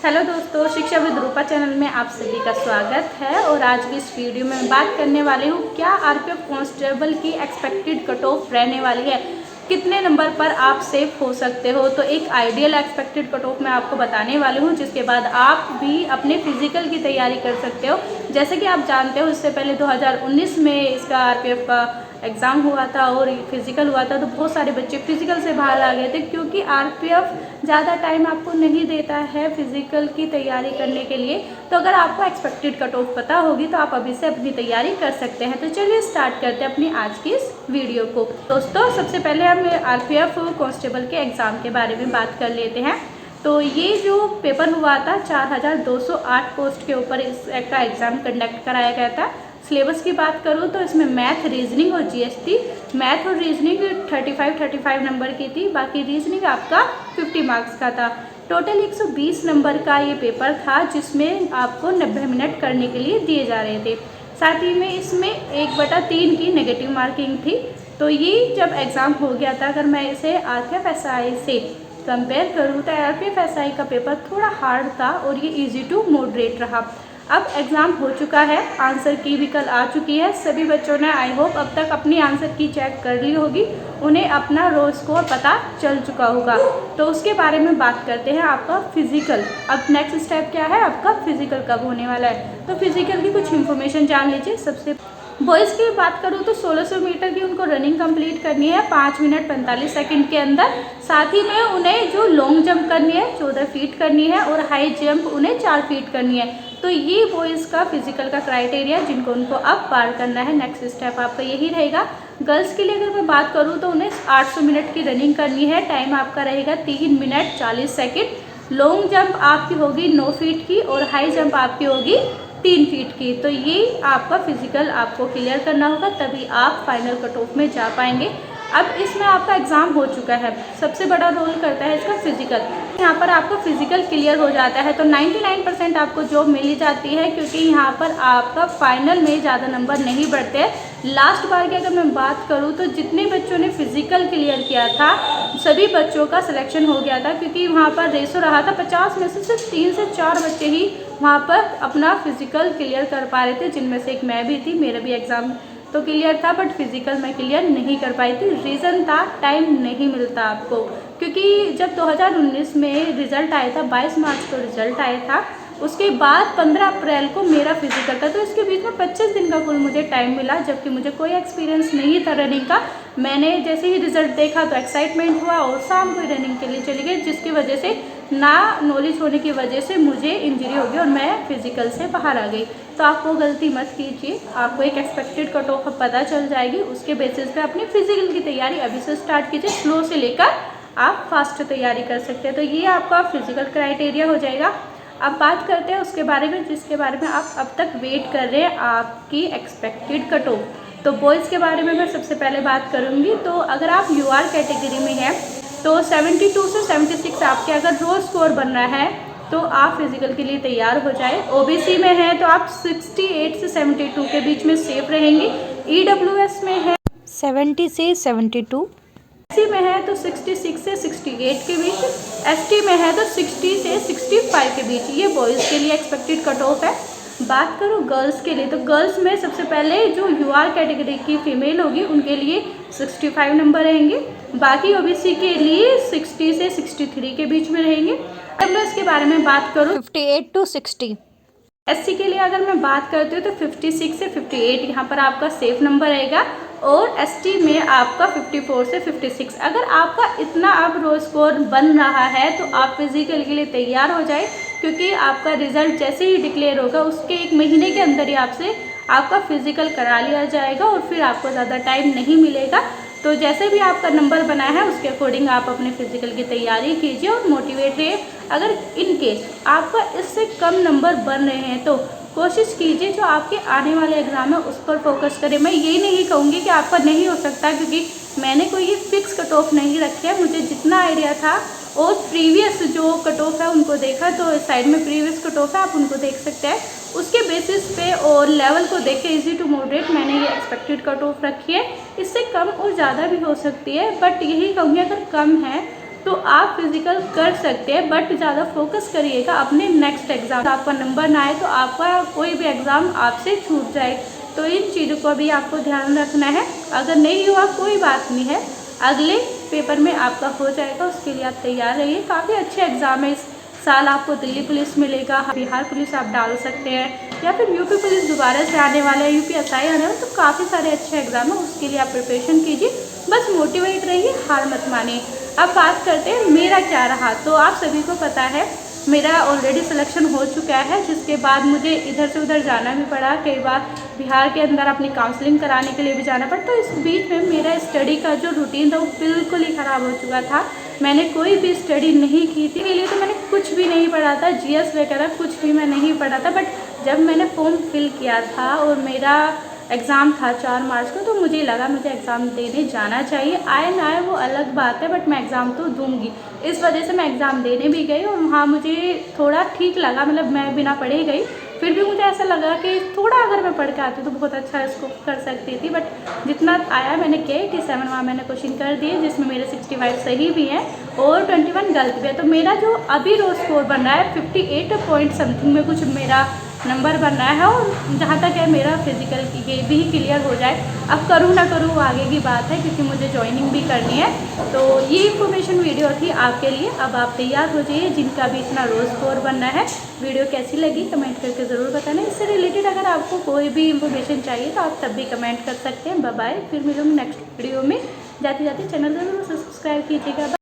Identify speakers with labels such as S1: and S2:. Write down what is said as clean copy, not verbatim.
S1: Hello दोस्तों, शिक्षा with Rupa channel में आप सभी का स्वागत है। और आज की इस वीडियो में मैं बात करने वाली हूँ क्या आरपीएफ कांस्टेबल की एक्सपेक्टेड कट ऑफ रहने वाली है, कितने नंबर पर आप सेफ हो सकते हो। तो एक आइडियल एक्सपेक्टेड कट ऑफ मैं आपको बताने वाली हूँ, जिसके बाद आप भी अपने फिजिकल की तैयारी कर सकते हो। जैसे कि आप जानते हो, इससे पहले 2019 में इसका आरपीएफ का एग्ज़ाम हुआ था और फिज़िकल हुआ था, तो बहुत सारे बच्चे फिज़िकल से बाहर आ गए थे, क्योंकि आरपीएफ ज़्यादा टाइम आपको नहीं देता है फिज़िकल की तैयारी करने के लिए। तो अगर आपको एक्सपेक्टेड कट ऑफ पता होगी तो आप अभी से अपनी तैयारी कर सकते हैं। तो चलिए स्टार्ट करते हैं अपनी आज की इस वीडियो को। दोस्तों, सबसे पहले हम आरपीएफ कांस्टेबल के एग्ज़ाम के बारे में बात कर लेते हैं। तो ये जो पेपर हुआ था, 4208 पोस्ट के ऊपर इसका एग्ज़ाम कंडक्ट कराया गया था। सिलेबस की बात करूँ तो इसमें मैथ, रीजनिंग और जीएसटी, मैथ और रीजनिंग 35 नंबर की थी, बाकी रीजनिंग आपका 50 मार्क्स का था। टोटल 120 नंबर का ये पेपर था, जिसमें आपको 90 मिनट करने के लिए दिए जा रहे थे। साथ ही में इसमें 1/3 की नेगेटिव मार्किंग थी। तो ये जब एग्ज़ाम हो गया था, अगर मैं इसे आरपीएफ से कंपेयर करूँ तो आरपीएफ का पेपर थोड़ा हार्ड था और ये इजी टू मॉडरेट रहा। अब एग्ज़ाम हो चुका है, आंसर की भी कल आ चुकी है। सभी बच्चों ने आई होप अब तक अपनी आंसर की चेक कर ली होगी, उन्हें अपना रो स्कोर पता चल चुका होगा। तो उसके बारे में बात करते हैं आपका फिज़िकल। अब नेक्स्ट स्टेप क्या है, आपका फिज़िकल कब होने वाला है। तो फिज़िकल की कुछ इन्फॉर्मेशन जान लीजिए। सबसे बॉयज़ की बात करूँ तो 1600 मीटर की उनको रनिंग कंप्लीट करनी है 5 मिनट 45 सेकंड के अंदर। साथ ही में उन्हें जो लॉन्ग जंप करनी है 14 फीट करनी है और हाई जंप उन्हें 4 फीट करनी है। तो ये बॉयज़ का फिजिकल का क्राइटेरिया जिनको उनको अब पार करना है। नेक्स्ट स्टेप आपका यही रहेगा। गर्ल्स के लिए अगर मैं बात करूँ तो उन्हें 800 मिनट की रनिंग करनी है, टाइम आपका रहेगा 3 मिनट 40 सेकेंड। लॉन्ग जंप आपकी होगी 9 फीट की और हाई जंप आपकी होगी 3 फीट की। तो ये आपका फिजिकल आपको क्लियर करना होगा, तभी आप फाइनल कट ऑफ में जा पाएंगे। अब इसमें आपका एग्ज़ाम हो चुका है, सबसे बड़ा रोल करता है इसका फिजिकल। यहाँ पर आपका फिजिकल क्लियर हो जाता है तो 99% आपको जॉब मिल ही जाती है, क्योंकि यहाँ पर आपका फाइनल में ज़्यादा नंबर नहीं बढ़ते हैं। लास्ट बार की अगर मैं बात करूँ तो जितने बच्चों ने फिजिकल क्लियर किया था सभी बच्चों का सिलेक्शन हो गया था, क्योंकि वहाँ पर रेशो रहा था 50 में से सिर्फ 3 से 4 बच्चे ही वहाँ पर अपना फिजिकल क्लियर कर पा रहे थे, जिनमें से एक मैं भी थी। मेरा भी एग्ज़ाम तो क्लियर था, बट फिजिकल मैं क्लियर नहीं कर पाई थी। रीज़न था टाइम नहीं मिलता आपको, क्योंकि जब 2019 में रिज़ल्ट आया था, 22 मार्च को रिज़ल्ट आया था, उसके बाद 15 अप्रैल को मेरा फिजिकल था। तो इसके बीच में 25 दिन का कुल मुझे टाइम मिला, जबकि मुझे कोई एक्सपीरियंस नहीं था रनिंग का। मैंने जैसे ही रिज़ल्ट देखा तो एक्साइटमेंट हुआ और शाम को रनिंग के लिए चली गई, जिसकी वजह से ना नॉलेज होने की वजह से मुझे इंजरी हो गई और मैं फिजिकल से बाहर आ गई। तो आप वो गलती मत कीजिए। आपको एक एक्सपेक्टेड कट ऑफ पता चल जाएगी, उसके बेसिस पे अपनी फिजिकल की तैयारी अभी से स्टार्ट कीजिए। स्लो से लेकर आप फास्ट तैयारी कर सकते हैं। तो ये आपका फिजिकल क्राइटेरिया हो जाएगा। अब बात करते हैं उसके बारे में जिसके बारे में आप अब तक वेट कर रहे हैं, आपकी एक्सपेक्टेड कट ऑफ। तो बॉयज़ के बारे में मैं सबसे पहले बात करूँगी। तो अगर आप यूआर कैटेगरी में हैं तो 72 से 76 आपके अगर रो स्कोर बनना है तो आप फिजिकल के लिए तैयार हो जाए। ओबीसी में है तो आप 68 से 72 के बीच में सेफ रहेंगे। ईडब्ल्यूएस में है
S2: 70 से 72,
S1: एससी में है तो 66 से 68 के बीच, एसटी में है तो 60 से 65 के बीच। ये बॉयज़ के लिए एक्सपेक्टेड कट ऑफ है। बात करूँ गर्ल्स के लिए तो गर्ल्स में सबसे पहले जो यूआर कैटेगरी की फीमेल होगी उनके लिए 65 नंबर रहेंगे। बाकी ओबीसी के लिए 60 से 63 के बीच में रहेंगे। अब मैं इसके बारे में बात करूँ
S2: 58 to 60,
S1: एससी के लिए अगर मैं बात करती हूँ तो 56 से 58 यहाँ पर आपका सेफ नंबर रहेगा। और एसटी में आपका 54 से 56। अगर आपका इतना अब रो स्कोर बन रहा है तो आप फिजिकल के लिए तैयार हो जाए, क्योंकि आपका रिजल्ट जैसे ही डिक्लेयर होगा उसके 1 महीने के अंदर ही आपसे आपका फिजिकल करा लिया जाएगा और फिर आपको ज़्यादा टाइम नहीं मिलेगा। तो जैसे भी आपका नंबर बना है उसके अकॉर्डिंग आप अपने फिजिकल की तैयारी कीजिए और मोटिवेट रहिए। अगर इन केस आपका इससे कम नंबर बन रहे हैं तो कोशिश कीजिए जो आपके आने वाले एग्ज़ाम है उस पर फोकस करें। मैं ये नहीं कहूँगी कि आपका नहीं हो सकता, क्योंकि मैंने कोई ये फिक्स कट ऑफ नहीं रखी है। मुझे जितना आइडिया था और प्रीवियस जो कट ऑफ है उनको देखा, तो साइड में प्रीवियस कट ऑफ है आप उनको देख सकते हैं। उसके बेसिस पे और लेवल को देख के इजी टू मॉडरेट मैंने ये एक्सपेक्टेड कट ऑफ रखी है। इससे कम और ज़्यादा भी हो सकती है, बट यही कहूँगी अगर कम है तो आप फिजिकल कर सकते हैं, बट ज़्यादा फोकस करिएगा अपने नेक्स्ट एग्ज़ाम। आपका नंबर ना आए तो आपका कोई भी एग्ज़ाम आपसे छूट जाए, तो इन चीज़ों को भी आपको ध्यान रखना है। अगर नहीं हुआ कोई बात नहीं है, अगले पेपर में आपका हो जाएगा, उसके लिए आप तैयार रहिए। काफ़ी अच्छे एग्ज़ाम है इस साल। आपको दिल्ली पुलिस मिलेगा, बिहार पुलिस आप डाल सकते हैं, या फिर यूपी पुलिस दोबारा से आने वाला है, यूपीएसआई आने वाला, तो काफ़ी सारे अच्छे एग्ज़ाम है, उसके लिए आप प्रिपरेशन कीजिए। बस मोटिवेट रहिए, हार मत मानिए। अब बात करते हैं मेरा क्या रहा। तो आप सभी को पता है मेरा ऑलरेडी सिलेक्शन हो चुका है, जिसके बाद मुझे इधर से उधर जाना भी पड़ा। कई बार बिहार के अंदर अपनी काउंसलिंग कराने के लिए भी जाना पड़ा। तो इस बीच में मेरा स्टडी का जो रूटीन था वो बिल्कुल ही ख़राब हो चुका था। मैंने कोई भी स्टडी नहीं की थी, इसके लिए तो मैंने कुछ भी नहीं पढ़ा था, जीएस वगैरह कुछ भी मैं नहीं पढ़ा था। बट जब मैंने फॉर्म फिल किया था और मेरा एग्ज़ाम था 4 मार्च को, तो मुझे लगा मुझे एग्ज़ाम देने जाना चाहिए। आए ना आए वो अलग बात है, बट मैं एग्ज़ाम तो दूंगी। इस वजह से मैं एग्ज़ाम देने भी गई, और वहाँ मुझे थोड़ा ठीक लगा, मतलब मैं बिना पढ़े गई। फिर भी मुझे ऐसा लगा कि थोड़ा अगर मैं पढ़ के आती तो बहुत अच्छा इसको कर सकती थी। बट जितना आया मैंने किया, 87 वहाँ मैंने क्वेश्चन कर दिए, जिसमें मेरे 65 सही भी हैं और 21 गलत भी है। तो मेरा जो अभी रोज स्कोर बन रहा है 58 पॉइंट समथिंग में कुछ मेरा नंबर बन रहा है। और जहाँ तक है मेरा फिजिकल की ये भी क्लियर हो जाए, अब करूँ ना करूँ वो आगे की बात है, क्योंकि मुझे ज्वाइनिंग भी करनी है। तो ये इन्फॉर्मेशन वीडियो थी आपके लिए। अब आप तैयार हो जाइए, जिनका भी इतना रोज़ स्कोर बनना है। वीडियो कैसी लगी कमेंट करके ज़रूर बताना। इससे रिलेटेड अगर आपको कोई भी इन्फॉर्मेशन चाहिए तो आप तब भी कमेंट कर सकते हैं। बाय बाय, फिर मिलूँगी नेक्स्ट वीडियो में। जाते जाते चैनल ज़रूर सब्सक्राइब कीजिएगा।